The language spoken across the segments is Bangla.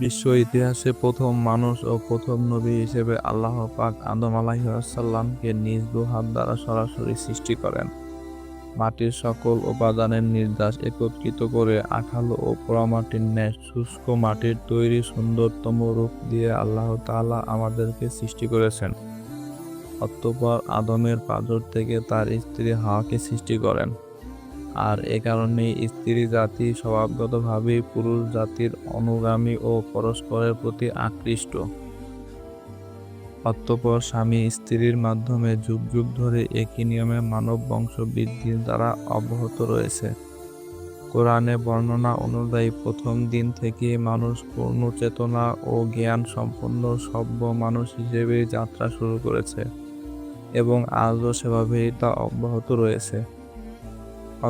বিশ্ব ইতিহাসে প্রথম মানুষ ও প্রথম নবী হিসেবে আল্লাহ পাক আদম আলাইহিসসালামকে নিজ দুহাত দ্বারা সরাসরি সৃষ্টি করেন। মাটির সকল উপাদানের নির্যাস একত্রিত করে আঠালো ও পোড়ামাটির ন্যায় শুষ্ক মাটির তৈরি সুন্দরতম রূপ দিয়ে আল্লাহ তাআলা আমাদেরকে সৃষ্টি করেছেন। অতঃপর আদমের পাঁজর থেকে তার স্ত্রী হাওয়াকে সৃষ্টি করেন। আর এ কারণেই স্ত্রী জাতি স্বভাবগতভাবেই পুরুষ জাতির অনুগামী ও পরস্পরের প্রতি আকৃষ্ট। অতঃপর স্বামী স্ত্রীর মাধ্যমে যুগ যুগ ধরে একই নিয়মে মানব বংশ বৃদ্ধির দ্বারা অব্যাহত রয়েছে। কোরআনে বর্ণনা অনুযায়ী প্রথম দিন থেকে মানুষ পূর্ণ চেতনা ও জ্ঞান সম্পন্ন সভ্য মানুষ হিসেবে যাত্রা শুরু করেছে এবং আজও সেভাবেই তা অব্যাহত রয়েছে।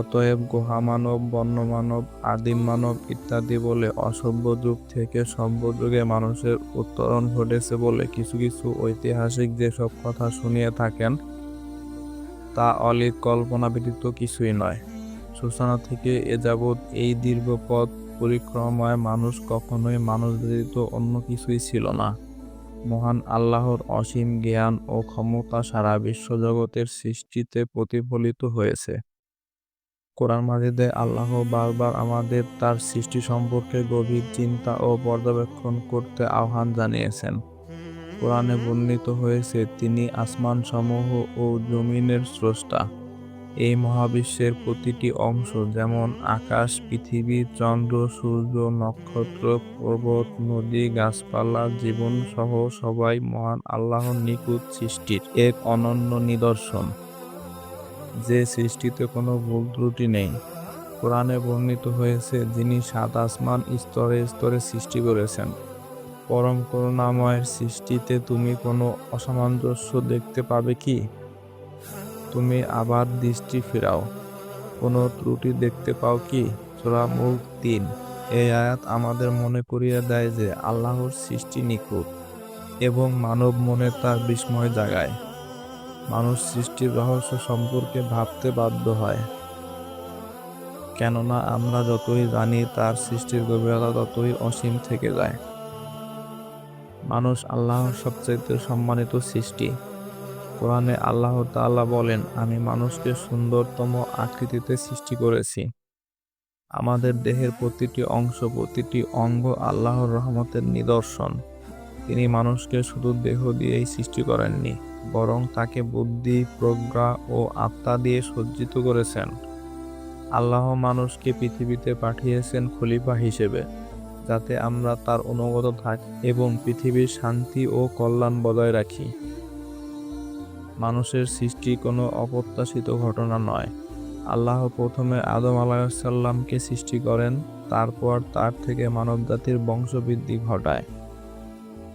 অতএব গুহা মানব, বন্য মানব, আদিম মানব ইত্যাদি বলে অসভ্য যুগ থেকে সভ্য যুগে মানুষের উত্তরণ ঘটেছে বলে কিছু কিছু ঐতিহাসিক যেসব কথা শুনিয়ে থাকেন তা অলীক কল্পনা ব্যতীত কিছুই নয়। সূচনা থেকে এ যাবৎ এই দীর্ঘ পথ পরিক্রমায় মানুষ কখনোই মানুষ ব্যতীত অন্য কিছুই ছিল না। মহান আল্লাহর অসীম জ্ঞান ও ক্ষমতা সারা বিশ্বজগতের সৃষ্টিতে প্রতিফলিত হয়েছে। কোরআন মাজিদে আল্লাহ বারবার আমাদের তার সৃষ্টি সম্পর্কে গভীর চিন্তা ও পর্যবেক্ষণ করতে আহ্বান জানিয়েছেন। কোরআনে বর্ণিত হয়েছে, তিনি আসমানসমূহ ও জমিনের স্রষ্টা। এই মহাবিশ্বের প্রতিটি অংশ যেমন আকাশ, পৃথিবী, চন্দ্র, সূর্য, নক্ষত্র, পর্বত, নদী, গাছপালা, জীবন সহ সবাই মহান আল্লাহর নিখুঁত সৃষ্টির এক অনন্য নিদর্শন, যে সৃষ্টিতে কোনো ভুল ত্রুটি নেই। কোরআনে বর্ণিত হয়েছে, যিনি সাত আসমান স্তরে স্তরে সৃষ্টি করেছেন। পরম করুণাময়ের সৃষ্টিতে তুমি কোনো অসামঞ্জস্য দেখতে পাবে কি? তুমি আবার দৃষ্টি ফেরাও, কোনো ত্রুটি দেখতে পাও কি? সূরা মুল্ক ৩। এই আয়াত আমাদের মনে করিয়ে দেয় যে আল্লাহর সৃষ্টি নিখুঁত এবং মানব মনে তার বিস্ময় জাগায়। মানুষ সৃষ্টির রহস্য সম্পর্কে ভাবতে বাধ্য হয়, কেননা আমরা যতই জানি তার সৃষ্টির গভীরতা ততই অসীম থেকে যায়। মানুষ আল্লাহর সবচাইতে সম্মানিত সৃষ্টি। কোরআনে আল্লাহ তাআলা বলেন, আমি মানুষকে সুন্দরতম আকৃতিতে সৃষ্টি করেছি। আমাদের দেহের প্রতিটি অংশ, প্রতিটি অঙ্গ আল্লাহর রহমতের নিদর্শন। তিনি মানুষকে শুধু দেহ দিয়েই সৃষ্টি করেননি, বরং তাকে বুদ্ধি, প্রজ্ঞা ও আত্মা দিয়ে সজ্জিত করেছেন। আল্লাহ মানুষকে পৃথিবীতে পাঠিয়েছেন খলিফা হিসেবে, যাতে আমরা তার অনুগত থাকি এবং পৃথিবীর শান্তি ও কল্যাণ বজায় রাখি। মানুষের সৃষ্টি কোনো অপ্রত্যাশিত ঘটনা নয়। আল্লাহ প্রথমে আদম আলাইহিসসালামকে সৃষ্টি করেন, তারপর তার থেকে মানবজাতির বংশবৃদ্ধি ঘটায়।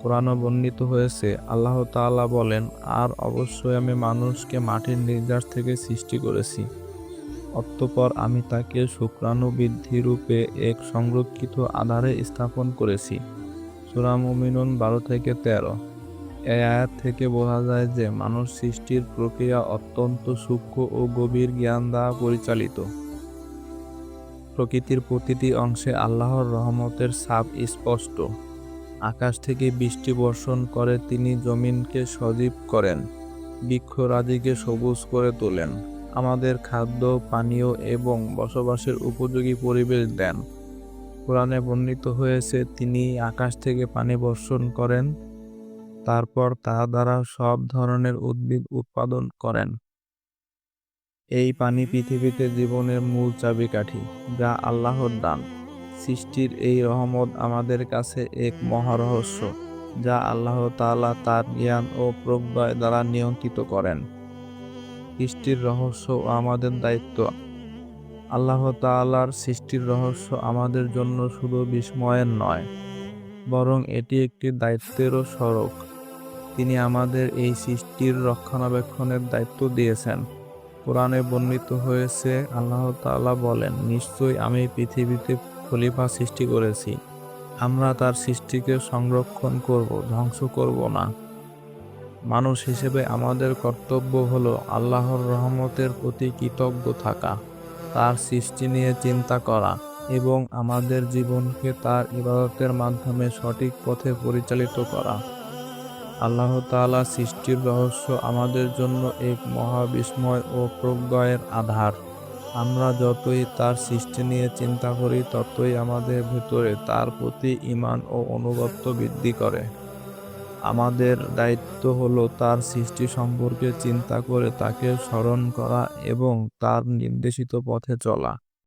কোরআনে বর্ণিত হয়েছে, আল্লাহ তাআলা বলেন, আর অবশ্যই আমি মানুষকে মাটির নির্যাস থেকে সৃষ্টি করেছি। অতঃপর আমি তাকে শুক্রাণু বৃদ্ধি রূপে এক সংরক্ষিত আধারে স্থাপন করেছি। সূরা মুমিনুন ১২-১৩। এই আয়াত থেকে বোঝা যায় যে মানুষ সৃষ্টির প্রক্রিয়া অত্যন্ত সূক্ষ্ম ও গভীর জ্ঞান দ্বারা পরিচালিত। প্রকৃতির প্রতিটি অংশে আল্লাহর রহমতের ছাপ স্পষ্ট। আকাশ থেকে বৃষ্টি বর্ষণ করে তিনি জমিনকে সজীব করেন, বৃক্ষরাজিকে সবুজ করে তোলেন, আমাদের খাদ্য, পানীয় এবং বসবাসের উপযোগী পরিবেশ দেন। কোরআনে বর্ণিত হয়েছে, তিনি আকাশ থেকে পানি বর্ষণ করেন, তারপর তা দ্বারা সব ধরনের উদ্ভিদ উৎপাদন করেন। এই পানি পৃথিবীতে জীবনের মূল চাবিকাঠি, যা আল্লাহর দান। সৃষ্টির এই রহমত আমাদের কাছে এক মহারহস্য, যা আল্লাহ তাআলা তার জ্ঞান ও প্রজ্ঞায় দ্বারা নিয়ন্ত্রিত করেন। সৃষ্টির রহস্য ও আমাদের দায়িত্ব। আল্লাহ তাআলার সৃষ্টির রহস্য আমাদের জন্য শুধু বিস্ময়ের নয়, বরং এটি একটি দায়িত্বেরও স্মারক। তিনি আমাদের এই সৃষ্টির রক্ষণাবেক্ষণের দায়িত্ব দিয়েছেন। কোরআনে বর্ণিত হয়েছে, আল্লাহ তাআলা বলেন, নিশ্চয়ই আমি পৃথিবীতে খলিফা সৃষ্টি করেছি। আমরা তার সৃষ্টিকে সংরক্ষণ করব, ধ্বংস করব না। মানুষ হিসেবে আমাদের কর্তব্য হলো আল্লাহর রহমতের প্রতি কৃতজ্ঞ থাকা, তার সৃষ্টি নিয়ে চিন্তা করা এবং আমাদের জীবনকে তার ইবাদতের মাধ্যমে সঠিক পথে পরিচালিত করা। আল্লাহ তাআলা সৃষ্টির রহস্য আমাদের জন্য এক মহাবিস্ময় ও প্রত্যয়ের আধার। আমরা যতই তার সৃষ্টি নিয়ে চিন্তা করি, ততই আমাদের ভেতরে তার প্রতি ঈমান ও আনুগত্য বৃদ্ধি করে। আমাদের দায়িত্ব হলো তার সৃষ্টি সম্পর্কে চিন্তা করে তাকে স্মরণ করা এবং তার নির্দেশিত পথে চলা।